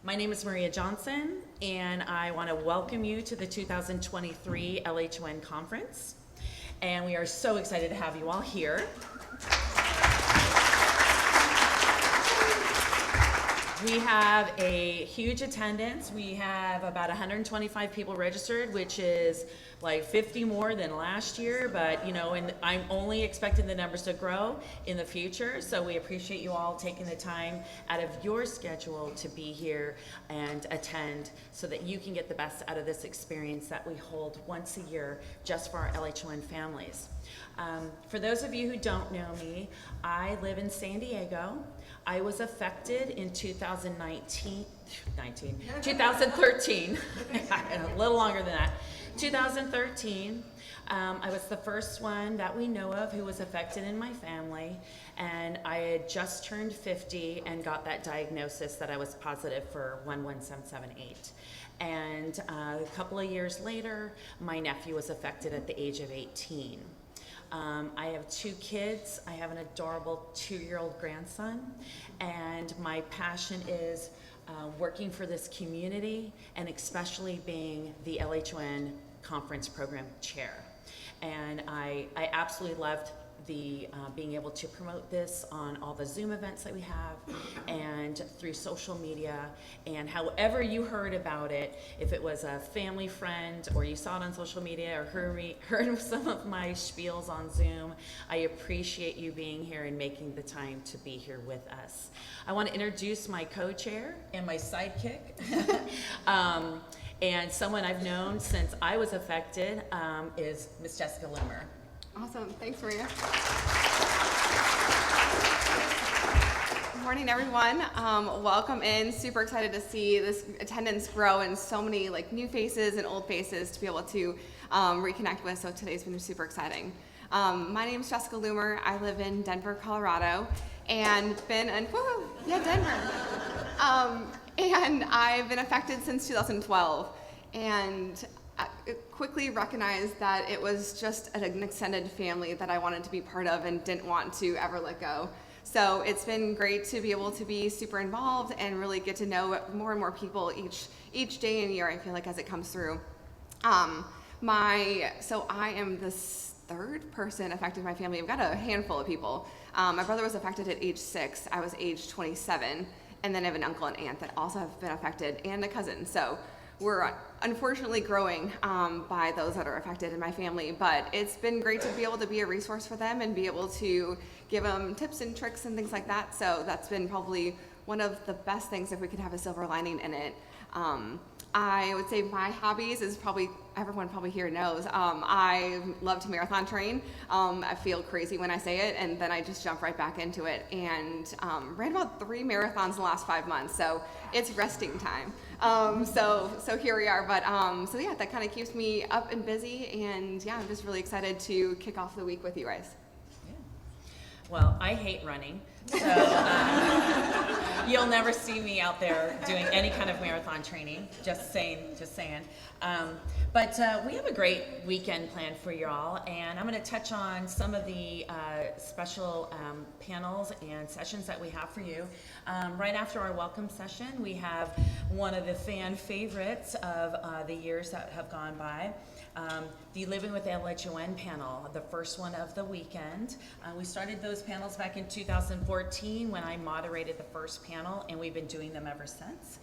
My name is Maria Johnson, and I want to welcome you to the 2023 LHON Conference. And we are so excited to have you all here. We have a huge attendance. We have about 125 people registered, which is like 50 more than last year, but you know, and I'm only expecting the numbers to grow in the future, so we appreciate you all taking the time out of your schedule to be here and attend so that you can get the best out of this experience that we hold once a year just for our LHON families. For those of you who don't know me, I live in San Diego. I was affected in 2013, a little longer than that, 2013. I was the first one that we know of who was affected in my family, and I had just turned 50 and got that diagnosis that I was positive for 11778. And a couple of years later, my nephew was affected at the age of 18. I have 2 kids. I have an adorable 2-year-old grandson, and my passion is working for this community and especially being the LHON Conference Program Chair. And I absolutely loved the being able to promote this on all the Zoom events that we have and through social media, and however you heard about it, if it was a family friend or you saw it on social media or heard some of my spiels on Zoom, I appreciate you being here and making the time to be here with us. I want to introduce my co-chair and my sidekick. And someone I've known since I was affected is Miss Jessica Limmer. Awesome. Thanks, Maria. Good morning, everyone. Welcome in. Super excited to see this attendance grow and so many new faces and old faces to be able to reconnect with. So today's been super exciting. My name is Jessica Loomer. I live in Denver, Colorado, and Denver. And I've been affected since 2012. And I quickly recognized that it was just an extended family that I wanted to be part of and didn't want to ever let go. So it's been great to be able to be super involved and really get to know more and more people each day and year, I feel like, as it comes through. So I am the 3rd person affected in my family. I've got a handful of people. My brother was affected at age 6. I was age 27. And then I have an uncle and aunt that also have been affected, and a cousin. So we're unfortunately growing by those that are affected in my family, but it's been great to be able to be a resource for them and be able to give them tips and tricks and things like that. So that's been probably one of the best things, if we could have a silver lining in it. I would say my hobbies is everyone here knows. I love to marathon train. I feel crazy when I say it, and then I just jump right back into it. And ran about 3 marathons in the last 5 months, so it's resting time. So here we are. But so yeah, that kind of keeps me up and busy. And yeah, I'm just really excited to kick off the week with you guys. Yeah. Well, I hate running. So you'll never see me out there doing any kind of marathon training, just saying. But we have a great weekend planned for you all, and I'm going to touch on some of the special panels and sessions that we have for you. Right after our welcome session, we have one of the fan favorites of the years that have gone by. The Living with LHON panel, the first one of the weekend. We started those panels back in 2014 when I moderated the first panel, and we've been doing them ever since.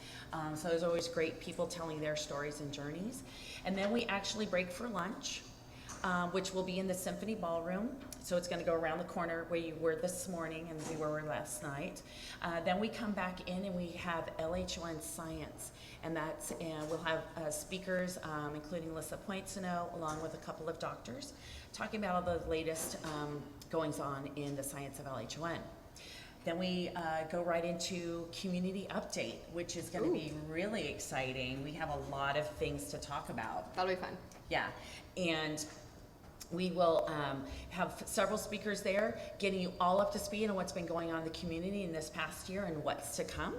So there's always great people telling their stories and journeys. And then we actually break for lunch, which will be in the Symphony Ballroom. So it's going to go around the corner where you were this morning and we were last night. Then we come back in and we have LHON Science. And we'll have speakers, including Lisa Pointsino, along with a couple of doctors, talking about all the latest goings on in the science of LHON. Then we go right into community update, which is going to be really exciting. We have a lot of things to talk about. That'll be fun. Yeah, and we will have several speakers there, getting you all up to speed on what's been going on in the community in this past year and what's to come.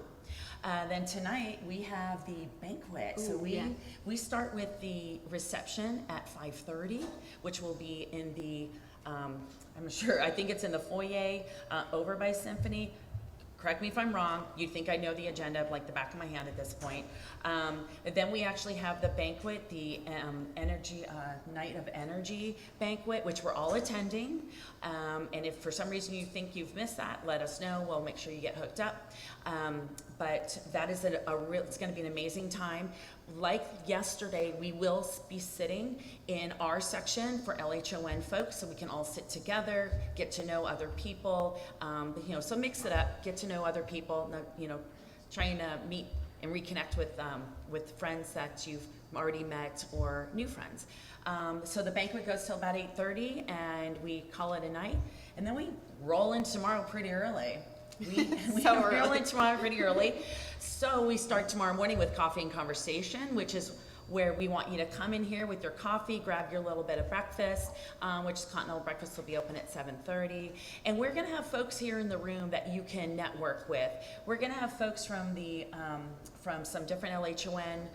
Then tonight we have the banquet. So we start with the reception at 5:30, which will be in the I think it's in the foyer over by Symphony. Correct me if I'm wrong. You think I know the agenda like the back of my hand at this point. Then we actually have the banquet, the energy Night of Energy banquet, which we're all attending. And if for some reason you think you've missed that, let us know. We'll make sure you get hooked up. But that is it's going to be an amazing time. Like yesterday, we will be sitting in our section for LHON folks, so we can all sit together, get to know other people. So mix it up, get to know other people. Trying to meet and reconnect with friends that you've already met or new friends. So the banquet goes till about 8:30, and we call it a night, and then we roll in tomorrow pretty early. We roll in tomorrow pretty early. So we start tomorrow morning with coffee and conversation, which is where we want you to come in here with your coffee, grab your little bit of breakfast, which is Continental Breakfast will be open at 7:30. And we're gonna have folks here in the room that you can network with. We're gonna have folks from from some different LHON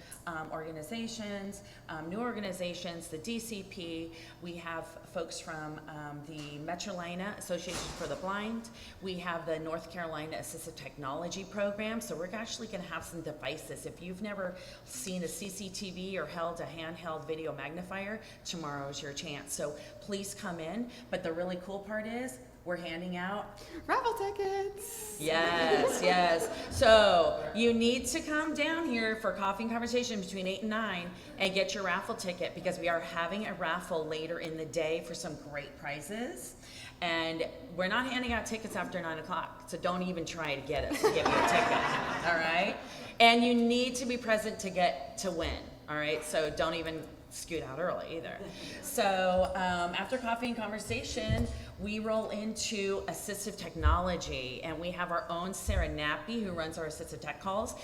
organizations, new organizations, the DCP. We have folks from the Metrolina Association for the Blind. We have the North Carolina Assistive Technology Program. So we're actually gonna have some devices. If you've never seen a CCTV or held a handheld video magnifier, tomorrow's your chance. So please come in. But the really cool part is we're handing out raffle tickets. Yes. So you need to come down here for coffee and conversation between 8 and 9 and get your raffle ticket, because we are having a raffle later in the day for some great prizes. And we're not handing out tickets after 9 o'clock, so don't even try to get us to give you a ticket, all right? And you need to be present to win, all right? So don't even scoot out early either. So after coffee and conversation, we roll into assistive technology, and we have our own Sarah Nappy, who runs our assistive tech calls,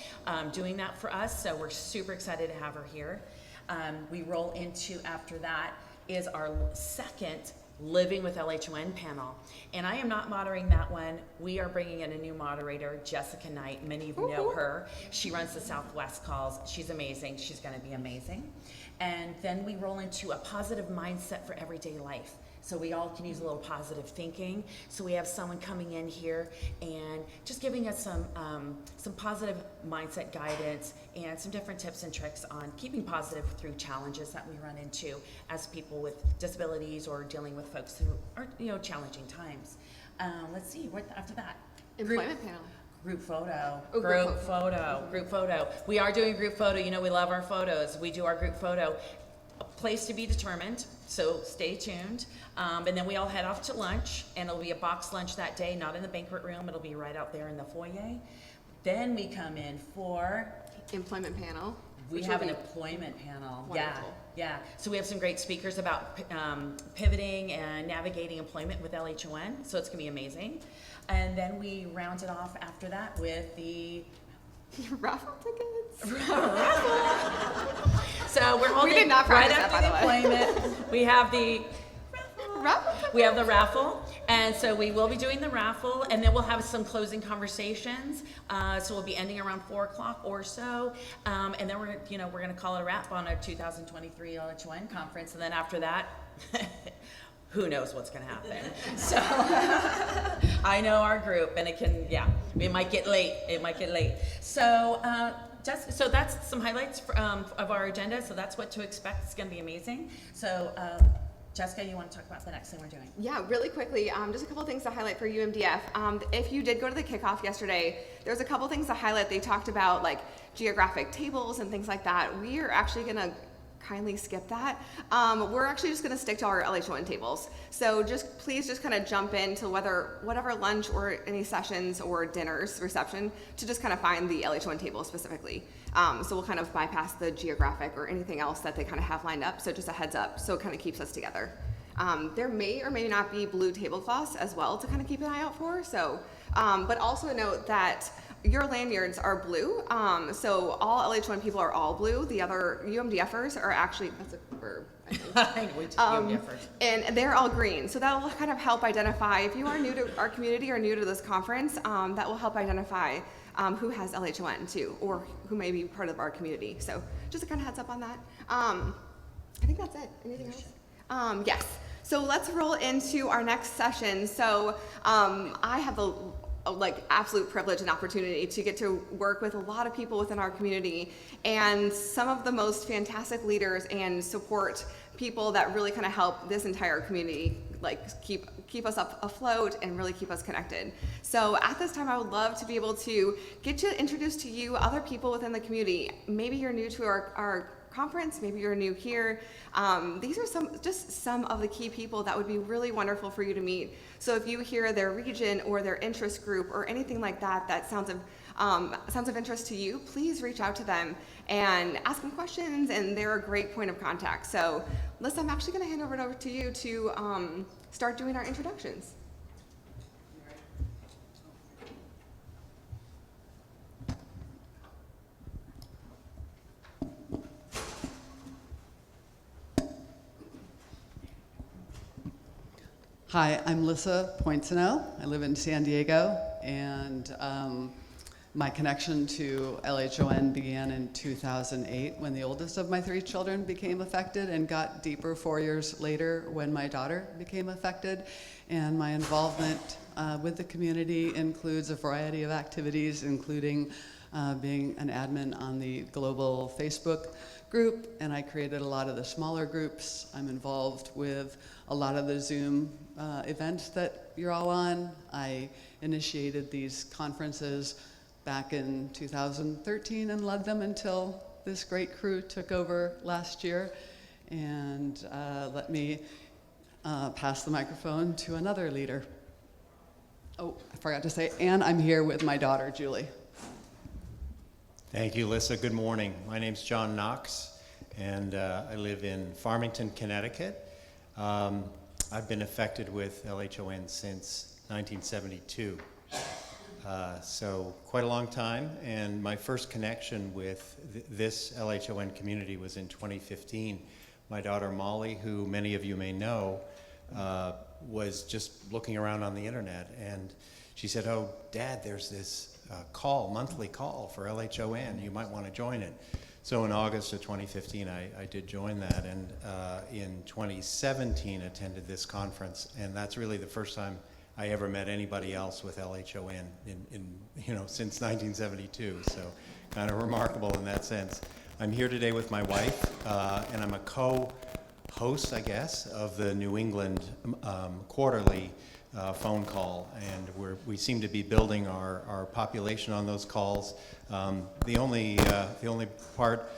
doing that for us. So we're super excited to have her here. We roll into, after that, is our second Living with LHON panel. And I am not moderating that one. We are bringing in a new moderator, Jessica Knight. Many of you know her. She runs the Southwest calls. She's amazing. She's going to be amazing. And then we roll into a positive mindset for everyday life. So we all can use a little positive thinking. So we have someone coming in here and just giving us some positive mindset guidance and some different tips and tricks on keeping positive through challenges that we run into as people with disabilities or dealing with folks who are, challenging times. Let's see, what after that? Employment panel. Group photo. Oh, Group photo. We are doing group photo. We love our photos. We do our group photo. A place to be determined, so stay tuned. And then we all head off to lunch, and it'll be a box lunch that day, not in the banquet room. It'll be right out there in the foyer. Then we come in for employment panel. We have an employment panel. Wonderful. Yeah. So we have some great speakers about pivoting and navigating employment with LHON. So it's gonna be amazing. And then we round it off after that with the raffle tickets. So we're holding We did not right practice after that, the by the way. employment. We have the Raffle. We have the raffle, and so we will be doing the raffle, and then we'll have some closing conversations. So we'll be ending around 4 o'clock or so, and then we're gonna call it a wrap on our 2023 LHON conference, and then after that, who knows what's gonna happen. So I know our group, and it might get late. So. So that's some highlights of our agenda. So that's what to expect. It's going to be amazing. So Jessica, you want to talk about the next thing we're doing? Yeah, really quickly, just a couple things to highlight for UMDF. If you did go to the kickoff yesterday, there's a couple things to highlight. They talked about like geographic tables and things like that. We are actually going to kindly skip that. We're actually just going to stick to our LHON tables. So please just kind of jump into whatever lunch or any sessions or dinners, reception, to just kind of find the LHON table specifically. So we'll kind of bypass the geographic or anything else that they kind of have lined up. So just a heads up, so it kind of keeps us together. There may or may not be blue tablecloths as well to kind of keep an eye out for. So, but also note that your lanyards are blue, so all LH1 people are all blue. The other UMDFers are actually, that's a verb, I think. And they're all green. So that will kind of help identify, if you are new to our community or new to this conference, that will help identify who has LH1 too, or who may be part of our community. So just a kind of heads up on that. I think that's it. Anything else? Yes. So let's roll into our next session. So I have the like absolute privilege and opportunity to get to work with a lot of people within our community and some of the most fantastic leaders and support people that really kind of help this entire community like keep us up afloat and really keep us connected. So at this time, I would love to be able to get you introduced to you other people within the community. Maybe you're new to our conference, maybe you're new here. These are some of the key people that would be really wonderful for you to meet. So if you hear their region or their interest group or anything like that that sounds of interest to you, please reach out to them and ask them questions, and they're a great point of contact. So Liz, I'm actually going to hand it over to you to start doing our introductions. Hi, I'm Lissa Poinsino. I live in San Diego, and my connection to LHON began in 2008 when the oldest of my 3 children became affected, and got deeper 4 years later when my daughter became affected. And my involvement with the community includes a variety of activities, including being an admin on the global Facebook group, and I created a lot of the smaller groups. I'm involved with a lot of the Zoom events that you're all on. I initiated these conferences back in 2013 and led them until this great crew took over last year. And let me pass the microphone to another leader. Oh, I forgot to say, and I'm here with my daughter, Julie. Thank you, Lissa. Good morning. My name's John Knox, and I live in Farmington, Connecticut. I've been affected with LHON since 1972, so quite a long time. And my first connection with this LHON community was in 2015. My daughter Molly, who many of you may know, was just looking around on the internet, and she said, "Oh, Dad, there's this monthly call for LHON. You might want to join it." So in August of 2015, I did join that, and in 2017 attended this conference, and that's really the first time I ever met anybody else with LHON since 1972. So kind of remarkable in that sense. I'm here today with my wife, and I'm a co-host, I guess, of the New England quarterly phone call, and we seem to be building our population on those calls. The only part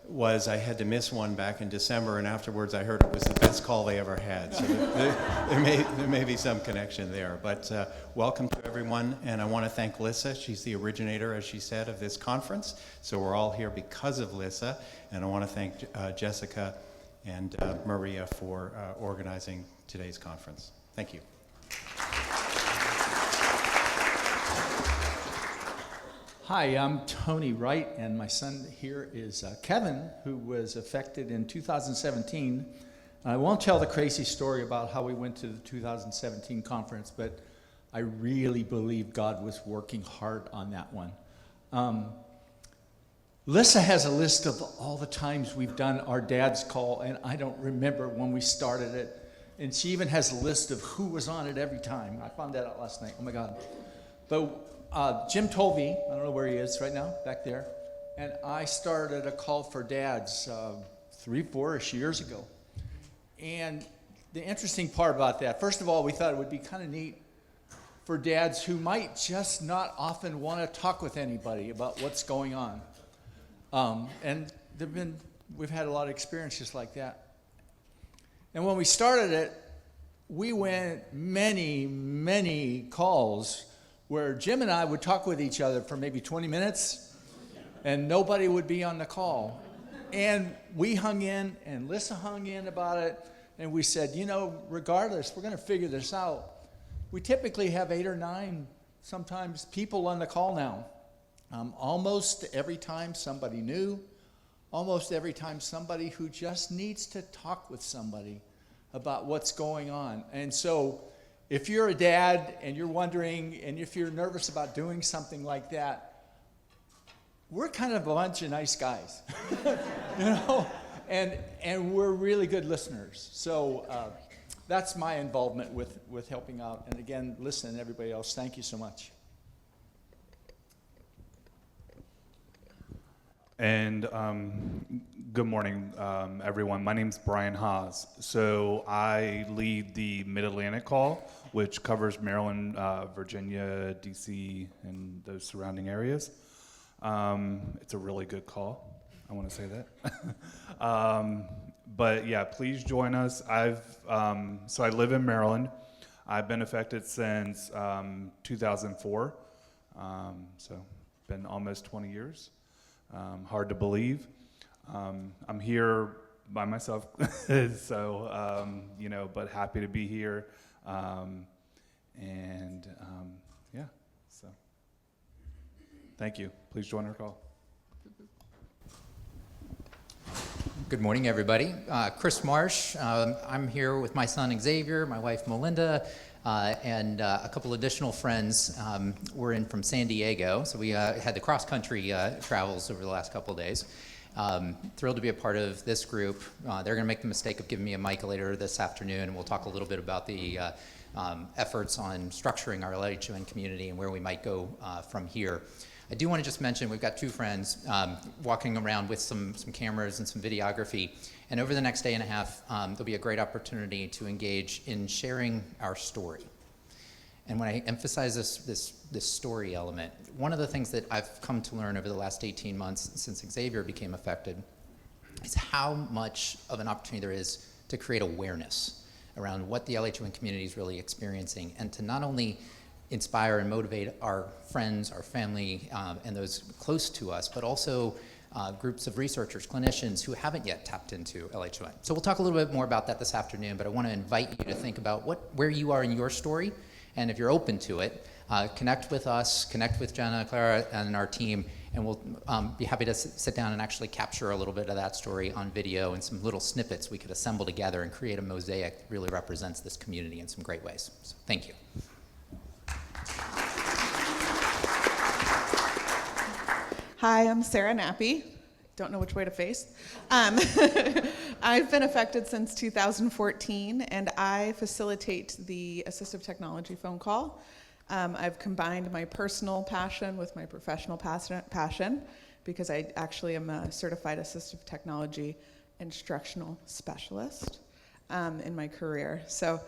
was I had to miss one back in December, and afterwards I heard it was the best call they ever had. So there may be some connection there. But welcome to everyone, and I want to thank Lissa. She's the originator, as she said, of this conference. So we're all here because of Lissa, and I want to thank Jessica and Maria for organizing today's conference. Thank you. Hi, I'm Tony Wright, and my son here is Kevin, who was affected in 2017. I won't tell the crazy story about how we went to the 2017 conference, but I really believe God was working hard on that one. Lissa has a list of all the times we've done our dad's call, and I don't remember when we started it. And she even has a list of who was on it every time. I found that out last night. Oh my God. But Jim Tovey, I don't know where he is right now, back there, and I started a call for dads 3-4-ish years ago. And the interesting part about that, first of all, we thought it would be kind of neat for dads who might just not often want to talk with anybody about what's going on. And we've had a lot of experiences like that. And when we started it, we went many calls where Jim and I would talk with each other for maybe 20 minutes, and nobody would be on the call. And we hung in, and Lissa hung in about it, and we said, regardless, we're going to figure this out. We typically have 8 or 9, sometimes, people on the call now. Almost every time somebody new, almost every time somebody who just needs to talk with somebody about what's going on. And so if you're a dad and you're wondering, and if you're nervous about doing something like that, we're kind of a bunch of nice guys, and we're really good listeners. So that's my involvement with helping out. And again, listen, everybody else, thank you so much. And good morning, everyone. My name's Brian Haas. So I lead the Mid-Atlantic call, which covers Maryland, Virginia, DC, and those surrounding areas. It's a really good call. I want to say that. But yeah, please join us. So I live in Maryland. I've been affected since 2004. So been almost 20 years. Hard to believe. I'm here by myself, so but happy to be here. Yeah, so thank you. Please join our call. Good morning, everybody. Chris Marsh. I'm here with my son Xavier, my wife Melinda, and a couple additional friends. We're in from San Diego, so we had the cross-country travels over the last couple of days. Thrilled to be a part of this group. They're going to make the mistake of giving me a mic later this afternoon, and we'll talk a little bit about the efforts on structuring our LHON community and where we might go from here. I do want to just mention we've got two friends walking around with some cameras and some videography. And over the next day and a half, there'll be a great opportunity to engage in sharing our story. And when I emphasize this story element, one of the things that I've come to learn over the last 18 months since Xavier became affected is how much of an opportunity there is to create awareness around what the LHON community is really experiencing, and to not only inspire and motivate our friends, our family, and those close to us, but also groups of researchers, clinicians who haven't yet tapped into LHON. So we'll talk a little bit more about that this afternoon, but I want to invite you to think about where you are in your story, and if you're open to it, connect with us, connect with Jenna, Clara, and our team, and we'll be happy to sit down and actually capture a little bit of that story on video and some little snippets we could assemble together and create a mosaic that really represents this community in some great ways. So thank you. Hi, I'm Sarah Nappy. Don't know which way to face. I've been affected since 2014, and I facilitate the assistive technology phone call. I've combined my personal passion with my professional passion because I actually am a certified assistive technology instructional specialist in my career. So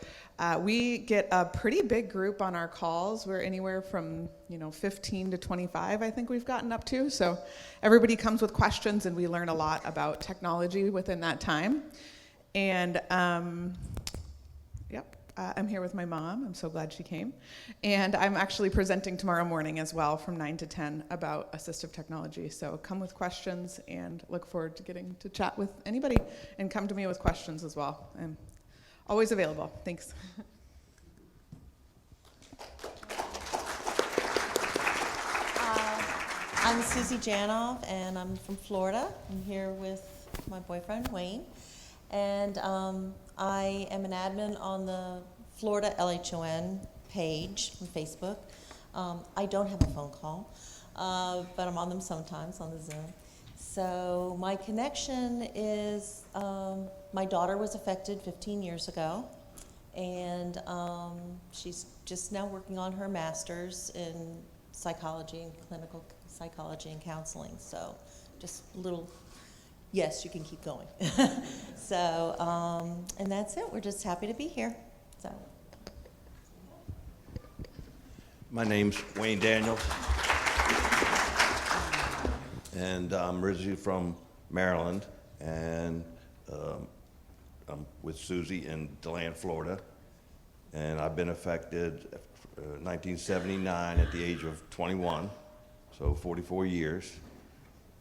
we get a pretty big group on our calls. We're anywhere from 15 to 25, I think we've gotten up to. So everybody comes with questions, and we learn a lot about technology within that time. And I'm here with my mom. I'm so glad she came. And I'm actually presenting tomorrow morning as well from 9 to 10 about assistive technology. So come with questions, and look forward to getting to chat with anybody, and come to me with questions as well. I'm always available. Thanks. I'm Susie Janoff, and I'm from Florida. I'm here with my boyfriend, Wayne. And I am an admin on the Florida LHON page on Facebook. I don't have a phone call, but I'm on them sometimes on the Zoom. So my connection is my daughter was affected 15 years ago, and she's just now working on her master's in psychology and clinical psychology and counseling. So just a little. Yes, you can keep going. So, and that's it. We're just happy to be here. So. My name's Wayne Daniels, and I'm originally from Maryland, and I'm with Susie in DeLand, Florida, and I've been affected 1979 at the age of 21, so 44 years.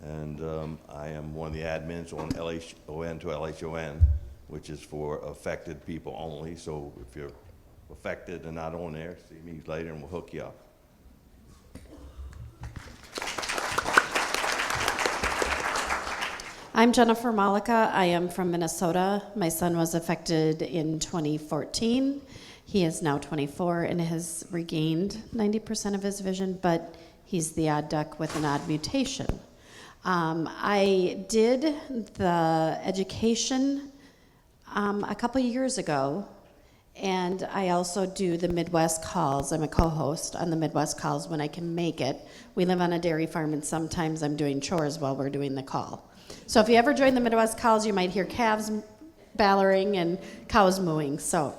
And I am one of the admins on LHON to LHON, which is for affected people only. So if you're affected and not on there, see me later and we'll hook you up. I'm Jennifer Malika. I am from Minnesota. My son was affected in 2014. He is now 24 and has regained 90% of his vision, but he's the odd duck with an odd mutation. I did the education a couple years ago, And I also do the Midwest calls. I'm a co-host on the Midwest calls when I can make it. We live on a dairy farm, and sometimes I'm doing chores while we're doing the call. So if you ever join the Midwest calls, you might hear calves bellowing and cows mooing. So.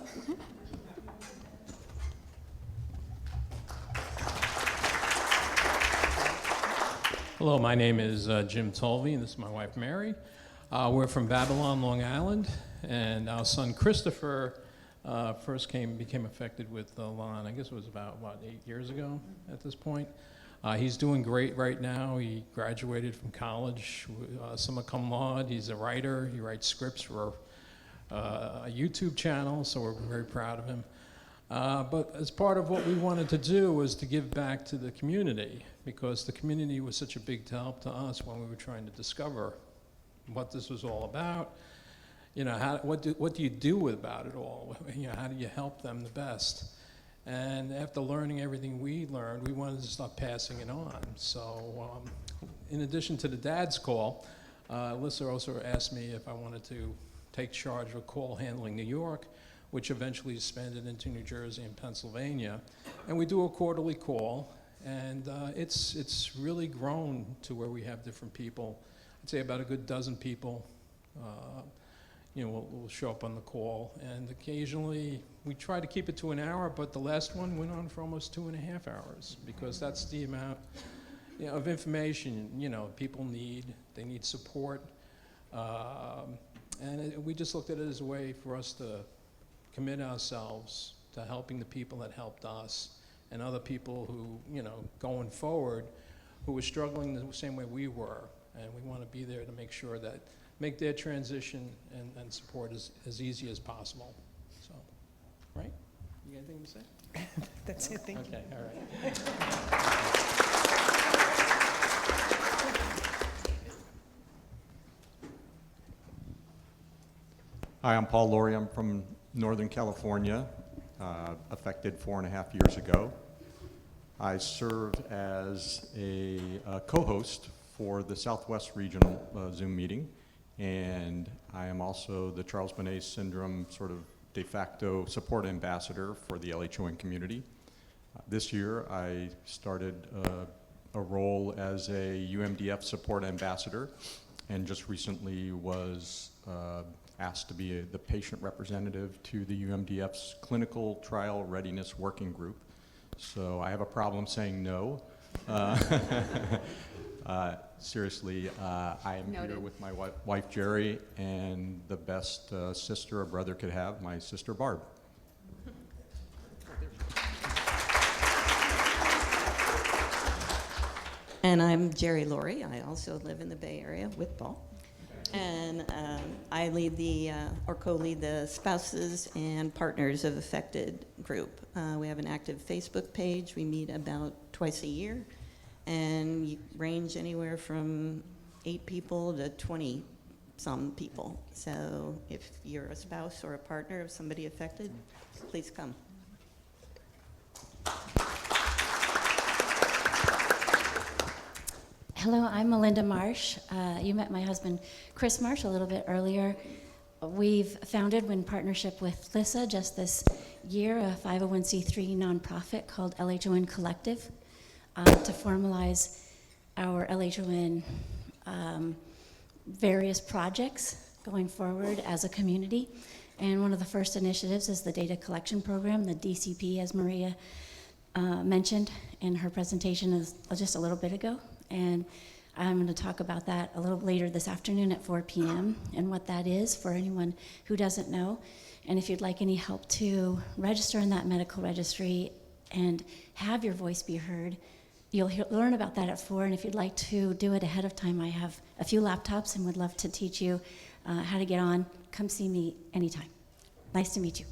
Hello, my name is Jim Tolvey, and this is my wife Mary. We're from Babylon, Long Island, and our son Christopher first became affected with LHON. I guess it was about, 8 years ago at this point. He's doing great right now. He graduated from college, summa cum laude. He's a writer. He writes scripts for a YouTube channel, so we're very proud of him. But as part of what we wanted to do was to give back to the community, because the community was such a big help to us when we were trying to discover what this was all about. You know, what do you do about it all? You know, how do you help them the best? And after learning everything we learned, we wanted to start passing it on. So in addition to the dad's call, Alyssa also asked me if I wanted to take charge of call handling New York, which eventually expanded into New Jersey and Pennsylvania. And we do a quarterly call, and it's really grown to where we have different people. I'd say about a good dozen people will show up on the call, and occasionally we try to keep it to an hour, but the last one went on for almost 2.5 hours, because that's the amount of information people need. They need support, and we just looked at it as a way for us to commit ourselves to helping the people that helped us, and other people who, going forward, who were struggling the same way we were. And we want to be there to make sure that make their transition and support as easy as possible. So, right? You got anything to say? That's it, thank you. Okay, all right. Hi, I'm Paul Laurie. I'm from Northern California, affected 4.5 years ago. I serve as a co-host for the Southwest Regional Zoom meeting, and I am also the Charles Bonnet Syndrome sort of de facto support ambassador for the LHON community. This year I started a role as a UMDF support ambassador, and just recently was asked to be the patient representative to the UMDF's Clinical Trial Readiness Working Group. So I have a problem saying no. Seriously, I am here with my wife Jerry, and the best sister or brother could have, my sister Barb. And I'm Jerry Laurie. I also live in the Bay Area with Paul. And I lead co-lead the Spouses and Partners of Affected group. We have an active Facebook page. We meet about twice a year, and you range anywhere from 8 people to 20-some people. So if you're a spouse or a partner of somebody affected, please come. Hello, I'm Melinda Marsh. You met my husband, Chris Marsh, a little bit earlier. We've founded, in partnership with Lissa, just this year, a 501c3 nonprofit called LHON Collective to formalize our LHON various projects going forward as a community. And one of the first initiatives is the data collection program, the DCP, as Maria mentioned in her presentation just a little bit ago. And I'm going to talk about that a little later this afternoon at 4 p.m. and what that is for anyone who doesn't know. And if you'd like any help to register in that medical registry and have your voice be heard, you'll learn about that at 4. And if you'd like to do it ahead of time, I have a few laptops and would love to teach you how to get on. Come see me anytime. Nice to meet you.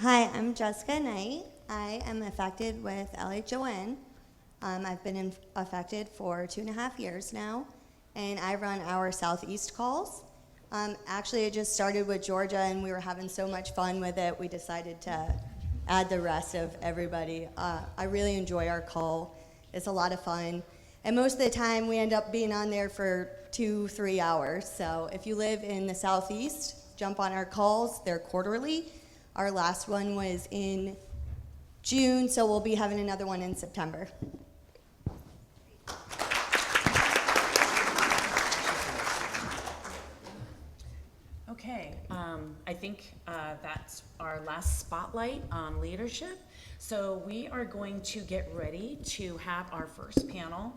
Hi, I'm Jessica Knight. I am affected with LHON. I've been affected for 2.5 years now, and I run our Southeast calls. Actually, it just started with Georgia, and we were having so much fun with it, we decided to add the rest of everybody. I really enjoy our call. It's a lot of fun. And most of the time, we end up being on there for 2-3 hours. So if you live in the Southeast, jump on our calls. They're quarterly. Our last one was in June, so we'll be having another one in September. Okay, I think that's our last spotlight on leadership. So we are going to get ready to have our first panel